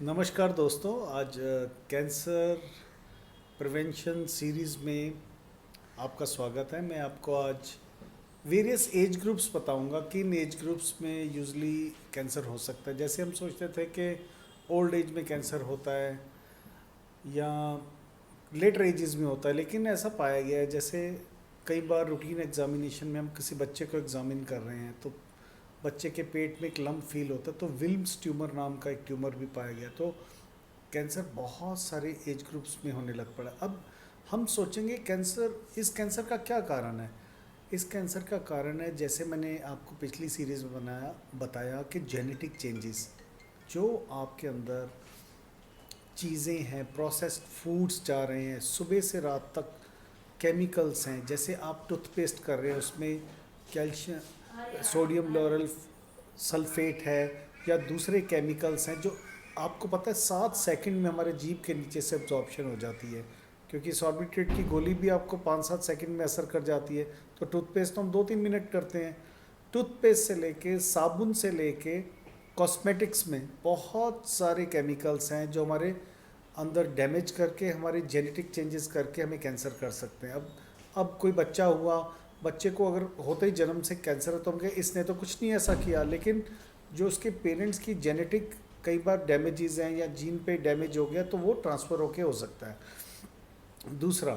नमस्कार दोस्तों। आज कैंसर प्रिवेंशन सीरीज़ में आपका स्वागत है। मैं आपको आज वेरियस एज ग्रुप्स बताऊंगा कि इन एज ग्रुप्स में यूजली कैंसर हो सकता है। जैसे हम सोचते थे कि ओल्ड एज में कैंसर होता है या लेटर एजेस में होता है, लेकिन ऐसा पाया गया है जैसे कई बार रूटीन एग्जामिनेशन में हम किसी बच्चे को एग्जामिन कर रहे हैं तो बच्चे के पेट में एक लम्प फील होता है, तो विल्म्स ट्यूमर नाम का एक ट्यूमर भी पाया गया। तो कैंसर बहुत सारे एज ग्रुप्स में होने लग पड़ा। अब हम सोचेंगे इस कैंसर का क्या कारण है। इस कैंसर का कारण है, जैसे मैंने आपको पिछली सीरीज़ में बताया कि जेनेटिक चेंजेस जो आपके अंदर चीज़ें हैं, प्रोसेस्ड फूड्स जा रहे हैं, सुबह से रात तक केमिकल्स हैं। जैसे आप टूथपेस्ट कर रहे हैं, उसमें कैल्शियम सोडियम लॉरल सल्फेट है या दूसरे केमिकल्स हैं जो आपको पता है 7 सेकंड में हमारे जीभ के नीचे से एब्जॉर्प्शन हो जाती है, क्योंकि सॉर्बिट्रेट की गोली भी आपको 5-7 सेकंड में असर कर जाती है। तो टूथपेस्ट तो हम 2-3 मिनट करते हैं। टूथपेस्ट से लेके साबुन से लेके कॉस्मेटिक्स में बहुत सारे केमिकल्स हैं जो हमारे अंदर डैमेज करके, हमारे जेनेटिक चेंजेस करके हमें कैंसर कर सकते हैं। अब कोई बच्चा हुआ, बच्चे को अगर होते ही जन्म से कैंसर है तो हम कहें इसने तो कुछ नहीं ऐसा किया, लेकिन जो उसके पेरेंट्स की जेनेटिक कई बार डैमेजेस हैं या जीन पे डैमेज हो गया तो वो ट्रांसफ़र होके हो सकता है। दूसरा,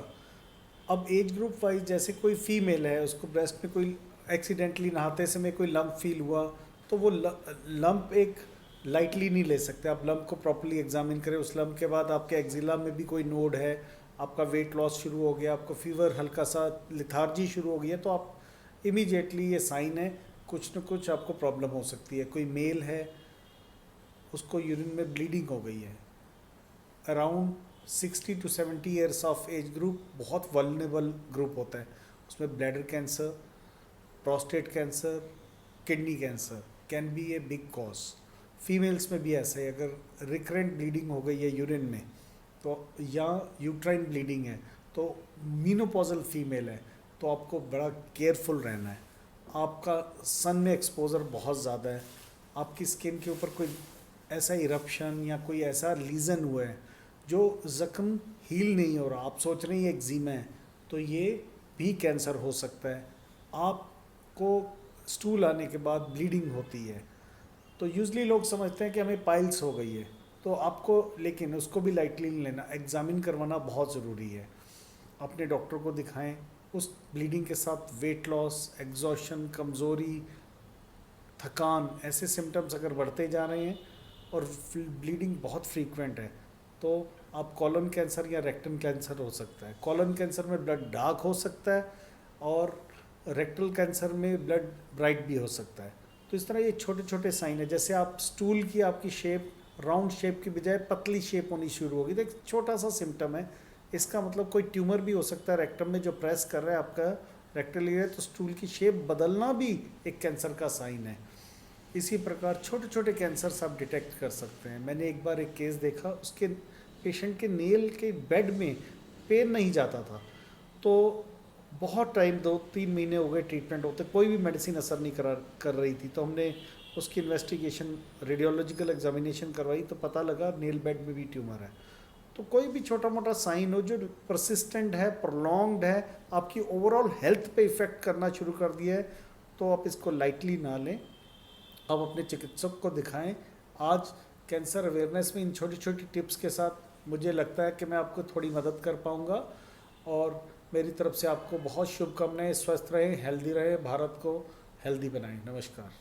अब एज ग्रुप वाइज जैसे कोई फीमेल है, उसको ब्रेस्ट में कोई एक्सीडेंटली नहाते समय कोई लंप फील हुआ तो वो लंप एक लाइटली नहीं ले सकते। आप लंप को प्रॉपर्ली एग्जामिन करें। उस लंप के बाद आपके एक्जिला में भी कोई नोड है, आपका वेट लॉस शुरू हो गया, आपको फीवर, हल्का सा लिथार्जी शुरू हो गई है, तो आप इमीडिएटली ये साइन है कुछ न कुछ आपको प्रॉब्लम हो सकती है। कोई मेल है, उसको यूरिन में ब्लीडिंग हो गई है। Around 60 to 70 years of age group बहुत वल्नरेबल ग्रुप होता है। उसमें bladder cancer, prostate cancer, kidney cancer can be a big cause. Females में भी ऐसा है, अगर रिकरेंट ब्लीडिंग हो गई है यूरिन में तो, या यूट्राइन ब्लीडिंग है, तो मीनोपॉजल फीमेल है, तो आपको बड़ा केयरफुल रहना है। आपका सन में एक्सपोजर बहुत ज़्यादा है, आपकी स्किन के ऊपर कोई ऐसा इरप्शन या कोई ऐसा लीजन हुआ है जो ज़ख्म हील नहीं हो रहा, आप सोच रहे हैं ये एक्जिमा है, तो ये भी कैंसर हो सकता है। आपको स्टूल आने के बाद ब्लीडिंग होती है तो यूजली लोग समझते हैं कि हमें पाइल्स हो गई है, तो आपको, लेकिन उसको भी लाइटली नहीं लेना, एग्जामिन करवाना बहुत ज़रूरी है। अपने डॉक्टर को दिखाएं। उस ब्लीडिंग के साथ वेट लॉस, एग्जॉशन, कमज़ोरी, थकान, ऐसे सिम्टम्स अगर बढ़ते जा रहे हैं और ब्लीडिंग बहुत फ्रीक्वेंट है तो आप कॉलन कैंसर या रेक्टम कैंसर हो सकता है। कॉलन कैंसर में ब्लड डार्क हो सकता है और रेक्टल कैंसर में ब्लड ब्राइट भी हो सकता है। तो इस तरह ये छोटे छोटे साइन है। जैसे आप स्टूल की आपकी शेप राउंड शेप की बजाय पतली शेप होनी शुरू होगी, तो एक छोटा सा सिम्टम है। इसका मतलब कोई ट्यूमर भी हो सकता है रेक्टम में जो प्रेस कर रहा है आपका रेक्टल एरिया, तो स्टूल की शेप बदलना भी एक कैंसर का साइन है। इसी प्रकार छोटे छोटे कैंसर्स आप डिटेक्ट कर सकते हैं। मैंने एक बार एक केस देखा, उसके पेशेंट के नेल के बेड में पेन नहीं जाता था, तो बहुत टाइम 2-3 महीने हो गए ट्रीटमेंट होते, कोई भी मेडिसिन असर नहीं कर रही थी। तो हमने उसकी इन्वेस्टिगेशन, रेडियोलॉजिकल एग्जामिनेशन करवाई तो पता लगा नेल बेड में भी ट्यूमर है। तो कोई भी छोटा मोटा साइन हो जो परसिस्टेंट है, प्रोलॉन्ग्ड है, आपकी ओवरऑल हेल्थ पे इफ़ेक्ट करना शुरू कर दिया है, तो आप इसको लाइटली ना लें। आप अपने चिकित्सक को दिखाएं। आज कैंसर अवेयरनेस में इन छोटी छोटी टिप्स के साथ मुझे लगता है कि मैं आपको थोड़ी मदद कर पाऊँगा, और मेरी तरफ से आपको बहुत शुभकामनाएं। स्वस्थ रहें, हेल्दी रहें, भारत को हेल्दी बनाएं। नमस्कार।